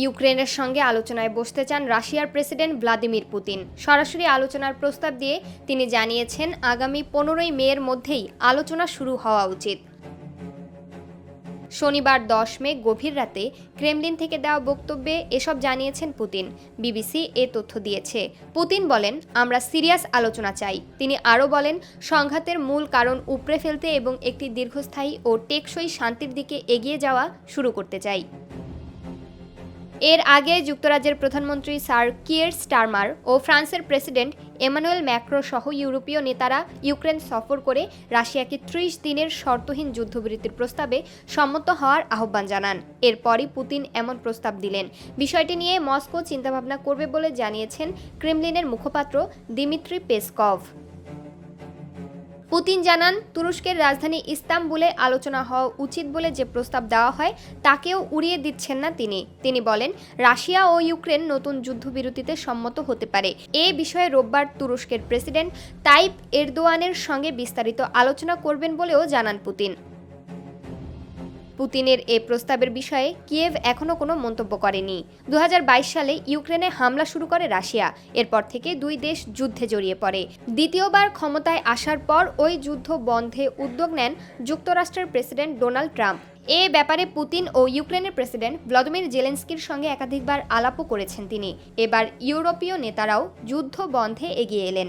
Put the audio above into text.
ইউক্রেনের সঙ্গে আলোচনায় বসতে চান রাশিয়ার প্রেসিডেন্ট ভ্লাদিমির পুতিন। সরাসরি আলোচনার প্রস্তাব দিয়ে তিনি জানিয়েছেন, আগামী 15ই মের মধ্যেই আলোচনা শুরু হওয়া উচিত। শনিবার 10 মে গভীর রাতে ক্রেমলিন থেকে দেওয়া বক্তব্যে এসব জানিয়েছেন পুতিন। বিবিসি এ তথ্য দিয়েছে। পুতিন বলেন, আমরা সিরিয়াস আলোচনা চাই। তিনি আরও বলেন, সংঘাতের মূল কারণ উপড়ে ফেলতে এবং একটি দীর্ঘস্থায়ী ও টেকসই শান্তির দিকে এগিয়ে যাওয়া শুরু করতে চাই। এর আগে যুক্তরাজ্যের প্রধানমন্ত্রী স্যার কিয়ের স্টারমার ও ফ্রান্সের প্রেসিডেন্ট এমানুয়েল ম্যাক্রো সহ ইউরোপীয় নেতারা ইউক্রেন সফর করে রাশিয়াকে 30 দিনের শর্তহীন যুদ্ধবিরতির প্রস্তাবে সম্মত হওয়ার আহ্বান জানান। এরপরই পুতিন এমন প্রস্তাব দিলেন। বিষয়টি নিয়ে মস্কো চিন্তাভাবনা করবে বলে জানিয়েছেন ক্রেমলিনের মুখপাত্র দিমিত্রি পেসকভ। পুতিন জানান, তুরস্কের রাজধানী ইস্তাম্বুলে আলোচনা হওয়া উচিত বলে যে প্রস্তাব দেওয়া হয় তাকেও উড়িয়ে দিচ্ছেন না তিনি বলেন, রাশিয়া ও ইউক্রেন নতুন যুদ্ধবিরতিতে সম্মত হতে পারে। এ বিষয়ে রোববার তুরস্কের প্রেসিডেন্ট তাইপ এরদোয়ানের সঙ্গে বিস্তারিত আলোচনা করবেন বলেও জানান পুতিনের এ প্রস্তাবের বিষয়ে কিয়েভ এখনও কোনো মন্তব্য করেনি। 2022 সালে ইউক্রেনে হামলা শুরু করে রাশিয়া। এরপর থেকে দুই দেশ যুদ্ধে জড়িয়ে পড়ে। দ্বিতীয়বার ক্ষমতায় আসার পর ওই যুদ্ধ বন্ধে উদ্যোগ নেন যুক্তরাষ্ট্রের প্রেসিডেন্ট ডোনাল্ড ট্রাম্প। এ ব্যাপারে পুতিন ও ইউক্রেনের প্রেসিডেন্ট ভ্লাদিমির জেলেনস্কির সঙ্গে একাধিকবার আলাপও করেছেন তিনি। এবার ইউরোপীয় নেতারাও যুদ্ধ বন্ধে এগিয়ে এলেন।